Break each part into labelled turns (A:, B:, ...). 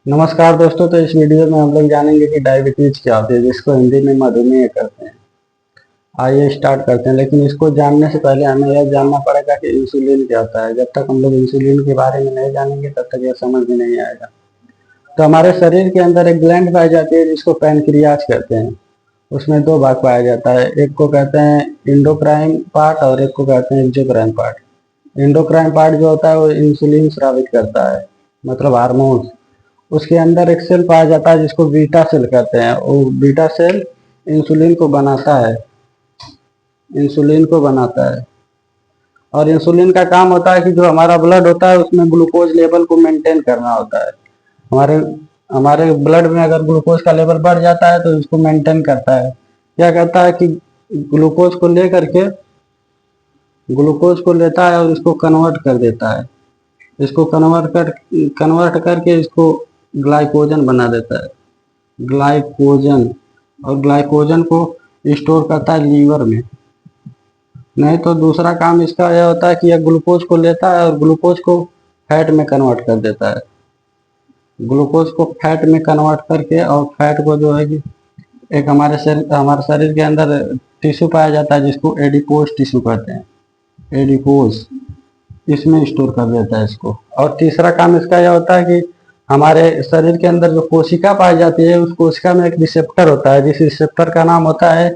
A: नमस्कार दोस्तों। तो इस वीडियो में हम लोग जानेंगे कि डायबिटीज क्या होती है, जिसको हिंदी में मधुमेह कहते हैं। आइए स्टार्ट करते हैं। लेकिन इसको जानने से पहले हमें यह जानना पड़ेगा कि इंसुलिन क्या होता है। जब तक हम लोग इंसुलिन के बारे में नहीं जानेंगे तब तक यह समझ में नहीं आएगा। तो हमारे शरीर के अंदर एक ग्लैंड पाई जाती है जिसको पैनक्रियाज कहते हैं। उसमें दो भाग पाया जाता है, एक को कहते हैं इंडोक्राइन पार्ट और एक को कहते हैं एक्सोक्राइन पार्ट। इंडोक्राइन पार्ट जो होता है वो इंसुलिन स्रावित करता है, मतलब हार्मोन्स। उसके अंदर एक सेल पाया जाता है जिसको बीटा सेल कहते हैं। वो बीटा सेल इंसुलिन को बनाता है, इंसुलिन को बनाता है। और इंसुलिन का काम होता है कि जो हमारा ब्लड होता है उसमें ग्लूकोज लेवल को मेंटेन करना होता है। हमारे हमारे ब्लड में अगर ग्लूकोज का लेवल बढ़ जाता है तो इसको मेंटेन करता है। क्या करता है कि ग्लूकोज को लेकर के ग्लूकोज को लेता है और इसको कन्वर्ट कर देता है। इसको कन्वर्ट करके इसको ग्लाइकोजन बना देता है, ग्लाइकोजन। और ग्लाइकोजन को स्टोर करता है लीवर में। नहीं तो दूसरा काम इसका यह होता है कि यह ग्लूकोज को लेता है और ग्लूकोज को फैट में कन्वर्ट कर देता है। ग्लूकोज को फैट में कन्वर्ट करके, और फैट को जो है कि एक हमारे शरीर के अंदर टिश्यू पाया जाता है जिसको एडिपोज टिश्यू कहते हैं, एडिपोज, इसमें स्टोर कर देता है इसको। और तीसरा काम इसका यह होता है कि हमारे शरीर के अंदर जो कोशिका पाई जाती है उस कोशिका में एक रिसेप्टर होता है, जिस रिसेप्टर का नाम होता है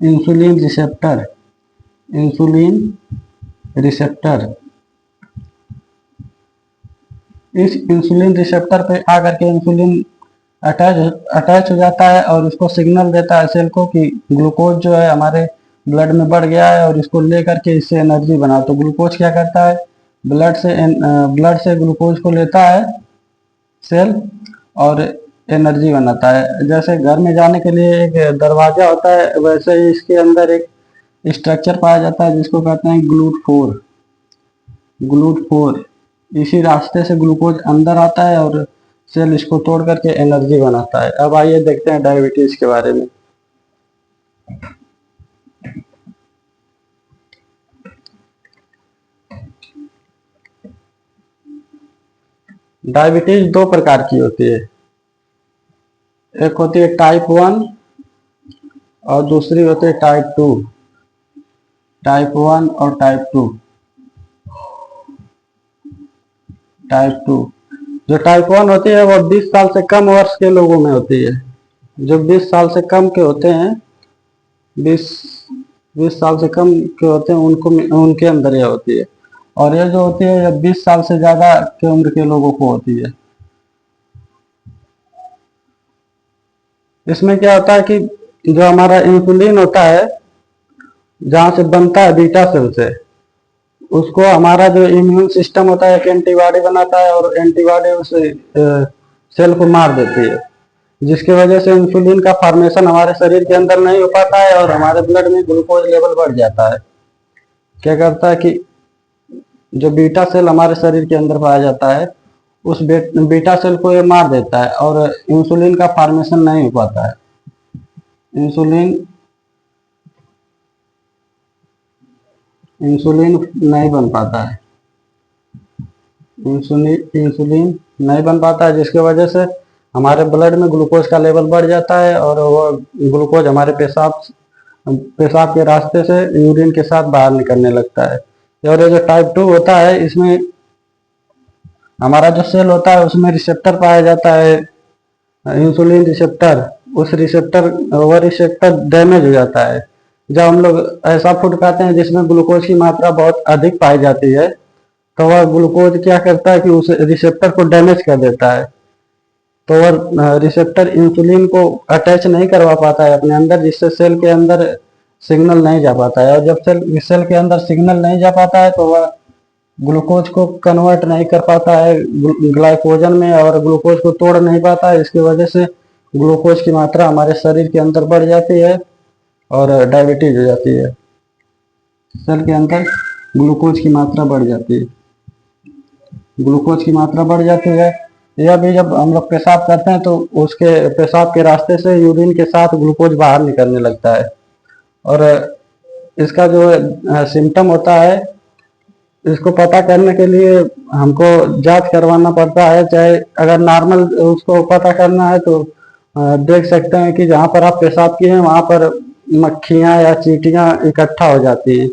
A: इंसुलिन रिसेप्टर। Insulin receptor. इस इंसुलिन रिसेप्टर पे आकर के इंसुलिन अटैच हो जाता है और उसको सिग्नल देता है सेल को कि ग्लूकोज जो है हमारे ब्लड में बढ़ गया है और इसको लेकर के इससे एनर्जी बना। तो ग्लूकोज क्या करता है, ब्लड से ग्लूकोज को लेता है सेल और एनर्जी बनाता है। जैसे घर में जाने के लिए एक दरवाजा होता है, वैसे ही इसके अंदर एक स्ट्रक्चर पाया जाता है जिसको कहते हैं ग्लूट फोर। इसी रास्ते से ग्लूकोज अंदर आता है और सेल इसको तोड़ करके एनर्जी बनाता है। अब आइए देखते हैं डायबिटीज के बारे में। डायबिटीज दो प्रकार की होती है, एक होती है टाइप 1 और दूसरी होती है टाइप 2। टाइप 1 और टाइप 2। जो टाइप 1 होती है वो 20 साल से कम वर्ष के लोगों में होती है। जो 20 साल से कम के होते हैं, 20 साल से कम के होते हैं उनके अंदर यह होती है। और ये जो होती है यह 20 साल से ज्यादा की उम्र के लोगों को होती है। इसमें क्या होता है कि जो हमारा इंसुलिन होता है, जहाँ से बनता है बीटा सेल से, उसको हमारा जो इम्यून सिस्टम होता है एक एंटीबॉडी बनाता है और एंटीबॉडी उस सेल को मार देती है, जिसकी वजह से इंसुलिन का फॉर्मेशन हमारे शरीर के अंदर नहीं हो पाता है और हमारे ब्लड में ग्लूकोज लेवल बढ़ जाता है। क्या करता है कि जो बीटा सेल हमारे शरीर के अंदर पाया जाता है उस बीटा सेल को ये मार देता है और इंसुलिन का फॉर्मेशन नहीं हो पाता है। इंसुलिन नहीं बन पाता है। इंसुलिन नहीं बन पाता है, जिसकी वजह से हमारे ब्लड में ग्लूकोज का लेवल बढ़ जाता है और वो ग्लूकोज हमारे पेशाब के रास्ते से यूरिन के साथ बाहर निकलने लगता है। और ये जो टाइप 2 होता है, इसमें हमारा जो सेल होता है उसमें रिसेप्टर पाया जाता है, इंसुलिन रिसेप्टर। वह रिसेप्टर डैमेज हो जाता है। जब हम लोग ऐसा फूड खाते हैं जिसमें ग्लूकोज की मात्रा बहुत अधिक पाई जाती है तो वह ग्लूकोज क्या करता है कि उस रिसेप्टर को डैमेज कर देता है। तो वह रिसेप्टर इंसुलिन को अटैच नहीं करवा पाता है अपने अंदर, जिससे सेल के अंदर सिग्नल नहीं जा पाता है। और जब सेल के अंदर सिग्नल नहीं जा पाता है तो वह ग्लूकोज को कन्वर्ट नहीं कर पाता है ग्लाइकोजन में और ग्लूकोज को तोड़ नहीं पाता है। इसकी वजह से ग्लूकोज की मात्रा हमारे शरीर के अंदर बढ़ जाती है और डायबिटीज हो जाती है। सेल के अंदर ग्लूकोज की मात्रा बढ़ जाती है, ग्लूकोज की मात्रा बढ़ जाती है। यह भी जब हम लोग पेशाब करते हैं तो उसके पेशाब के रास्ते से यूरिन के साथ ग्लूकोज बाहर निकलने लगता है। और इसका जो सिम्टम होता है इसको पता करने के लिए हमको जांच करवाना पड़ता है। चाहे अगर नॉर्मल उसको पता करना है तो देख सकते हैं कि जहाँ पर आप पेशाब किए हैं वहाँ पर मक्खियाँ या चींटियाँ इकट्ठा हो जाती हैं।